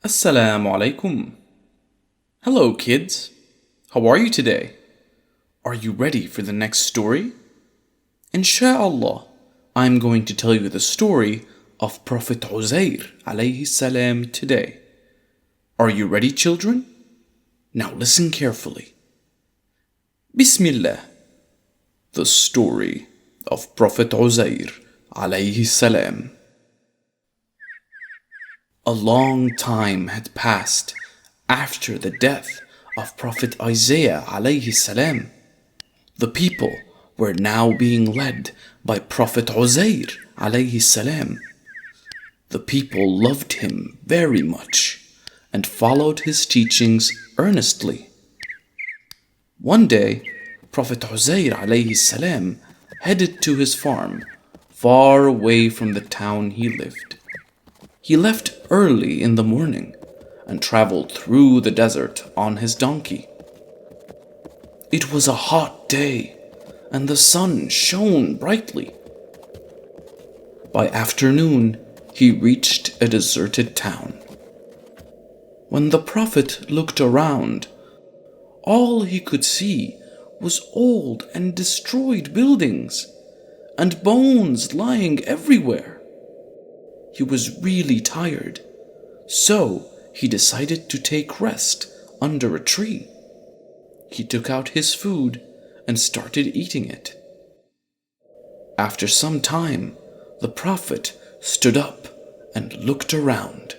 AssalamuAlaikum. Hello kids. How are you today? Are you ready for the next story? Insha'Allah, I'm going to tell you the story of Prophet Uzair alayhi salam today. Are you ready, children? Now listen carefully. Bismillah. The story of Prophet Uzair alayhi salam. A long time had passed after the death of Prophet Uzair alayhi salam. The people were now being led by Prophet Uzair alayhi salam. The people loved him very much and followed his teachings earnestly. One day, Prophet Uzair alayhi salam headed to his farm, far away from the town he lived. He left early in the morning and traveled through the desert on his donkey. It was a hot day and the sun shone brightly. By afternoon, he reached a deserted town. When the Prophet looked around, all he could see was old and destroyed buildings and bones lying everywhere. He was really tired, so he decided to take rest under a tree. He took out his food and started eating it. After some time, the Prophet stood up and looked around.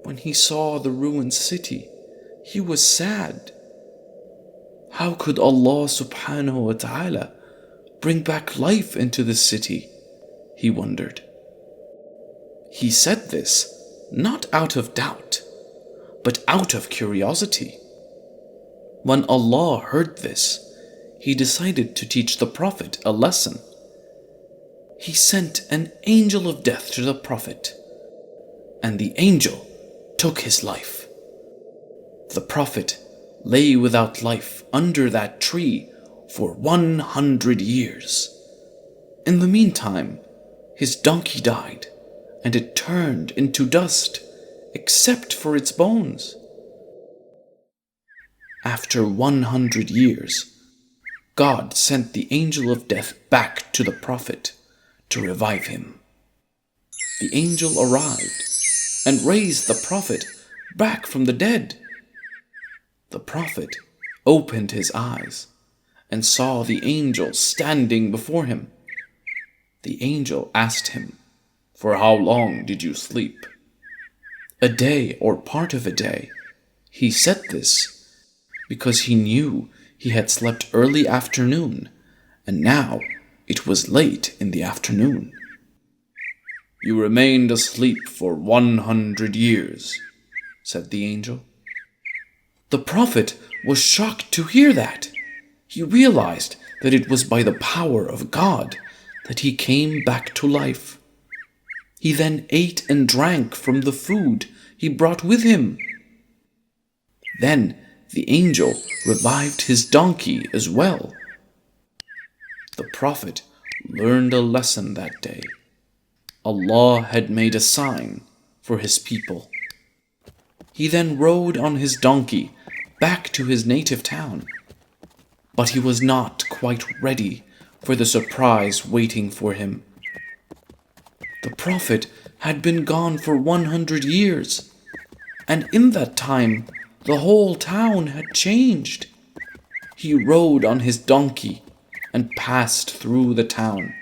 When he saw the ruined city, he was sad. How could Allah subhanahu wa ta'ala bring back life into the city? He wondered. He said this not out of doubt, but out of curiosity. When Allah heard this, He decided to teach the Prophet a lesson. He sent an angel of death to the Prophet, and the angel took his life. The Prophet lay without life under that tree for 100 years. In the meantime, his donkey died, and it turned into dust, except for its bones. After 100 years, God sent the angel of death back to the Prophet to revive him. The angel arrived and raised the Prophet back from the dead. The Prophet opened his eyes and saw the angel standing before him. The angel asked him, "For how long did you sleep?" "A day or part of a day." He said this because he knew he had slept early afternoon, and now it was late in the afternoon. "You remained asleep for 100 years, said the angel. The Prophet was shocked to hear that. He realized that it was by the power of God that he came back to life. He then ate and drank from the food he brought with him. Then the angel revived his donkey as well. The Prophet learned a lesson that day. Allah had made a sign for his people. He then rode on his donkey back to his native town. But he was not quite ready for the surprise waiting for him. The Prophet had been gone for 100 years, and in that time the whole town had changed. He rode on his donkey and passed through the town.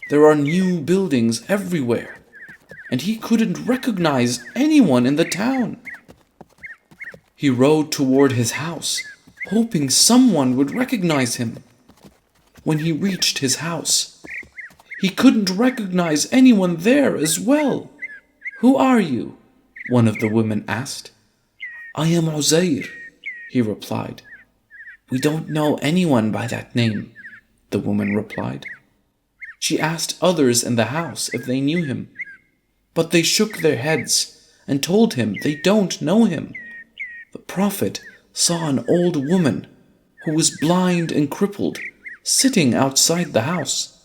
There are new buildings everywhere, and he couldn't recognize anyone in the town. He rode toward his house, hoping someone would recognize him. When he reached his house, he couldn't recognize anyone there as well. "Who are you?" one of the women asked. "I am Uzair," he replied. "We don't know anyone by that name," the woman replied. She asked others in the house if they knew him, but they shook their heads and told him they don't know him. The Prophet saw an old woman who was blind and crippled sitting outside the house.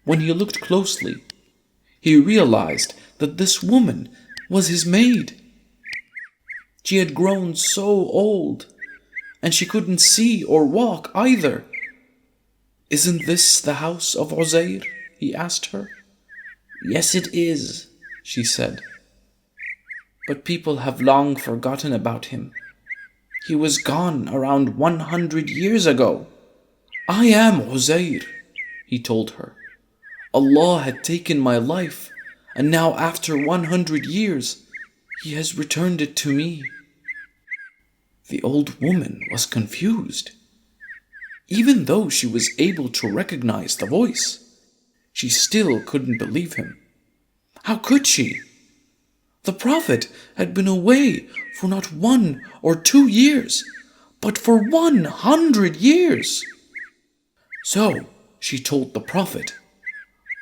When he looked closely, he realized that this woman was his maid. She had grown so old, and she couldn't see or walk either. "Isn't this the house of Uzair?" he asked her. "Yes, it is," she said. "But people have long forgotten about him. He was gone around 100 years ago." "I am Uzair," he told her. "Allah had taken my life, and now after 100 years, He has returned it to me." The old woman was confused. Even though she was able to recognize the voice, she still couldn't believe him. How could she? The Prophet had been away for not 1 or 2 years, but for 100 years. So she told the Prophet,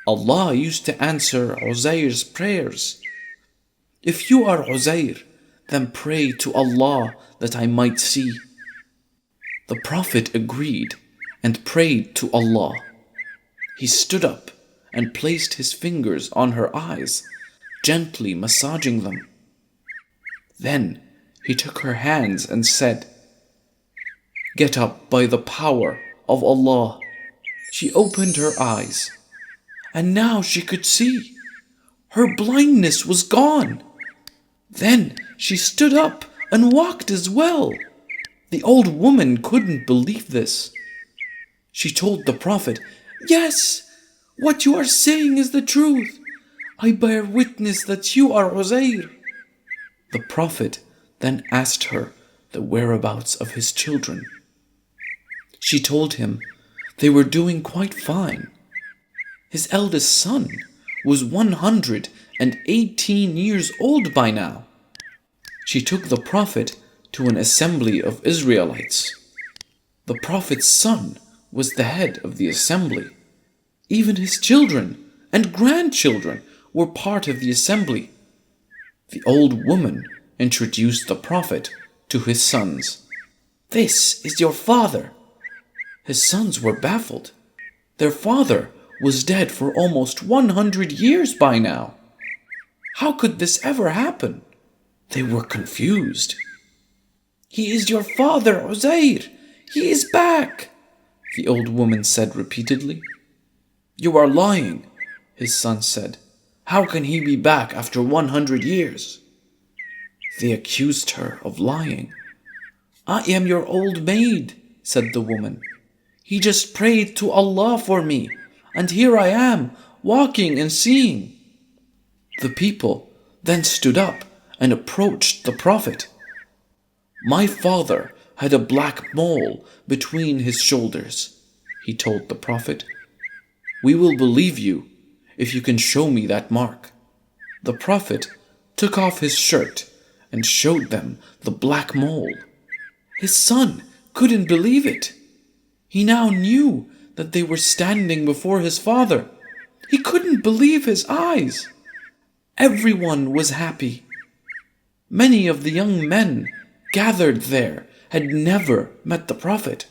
"Allah used to answer Uzair's prayers. If you are Uzair, then pray to Allah that I might see." The Prophet agreed and prayed to Allah. He stood up and placed his fingers on her eyes, gently massaging them. Then he took her hands and said, "Get up by the power of Allah." She opened her eyes, and now she could see. Her blindness was gone. Then she stood up and walked as well. The old woman couldn't believe this. She told the Prophet, "Yes, what you are saying is the truth. I bear witness that you are Uzair." The Prophet then asked her the whereabouts of his children. She told him they were doing quite fine. His eldest son was 118 years old by now. She took the Prophet to an assembly of Israelites. The Prophet's son was the head of the assembly. Even his children and grandchildren were part of the assembly. The old woman introduced the Prophet to his sons. "This is your father." His sons were baffled. Their father was dead for almost 100 years by now. How could this ever happen? They were confused. "He is your father, Uzair. He is back," the old woman said repeatedly. "You are lying," his son said. "How can he be back after 100 years?" They accused her of lying. "I am your old maid," said the woman. "He just prayed to Allah for me, and here I am, walking and seeing." The people then stood up and approached the Prophet. "My father had a black mole between his shoulders," he told the Prophet. "We will believe you if you can show me that mark." The Prophet took off his shirt and showed them the black mole. His son couldn't believe it. He now knew that they were standing before his father. He couldn't believe his eyes. Everyone was happy. Many of the young men gathered there had never met the Prophet,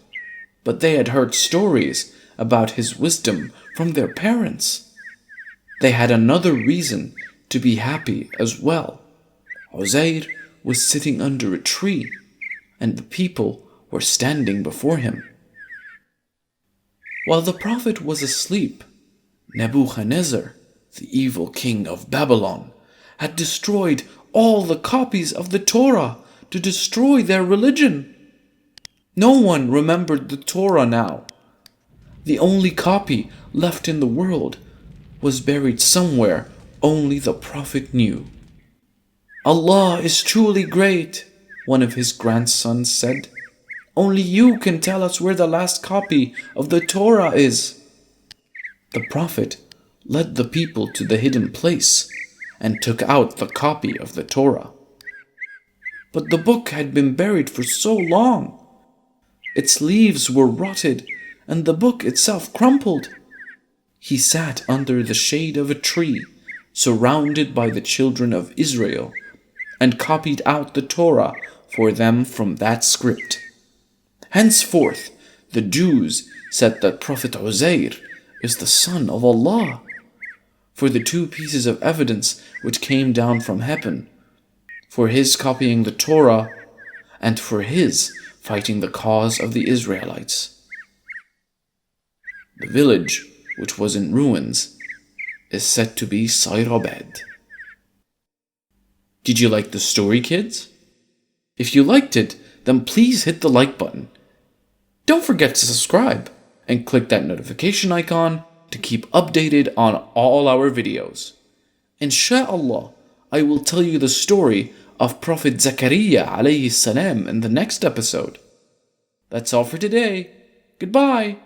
but they had heard stories about his wisdom from their parents. They had another reason to be happy as well. Uzair was sitting under a tree, and the people were standing before him. While the Prophet was asleep, Nebuchadnezzar, the evil king of Babylon, had destroyed all the copies of the Torah to destroy their religion. No one remembered the Torah now. The only copy left in the world was buried somewhere only the Prophet knew. "Allah is truly great," one of his grandsons said. "Only you can tell us where the last copy of the Torah is." The Prophet led the people to the hidden place and took out the copy of the Torah. But the book had been buried for so long. Its leaves were rotted and the book itself crumpled. He sat under the shade of a tree, surrounded by the children of Israel, and copied out the Torah for them from that script. Henceforth, the Jews said that Prophet Uzair is the son of Allah. For the 2 pieces of evidence which came down from heaven for his copying the Torah, and for his fighting the cause of the Israelites. The village, which was in ruins, is said to be Sayrabad. Did you like the story, kids? If you liked it, then please hit the like button. Don't forget to subscribe and click that notification icon to keep updated on all our videos. Insha'Allah, I will tell you the story of Prophet Zakaria alayhi salam in the next episode. That's all for today. Goodbye.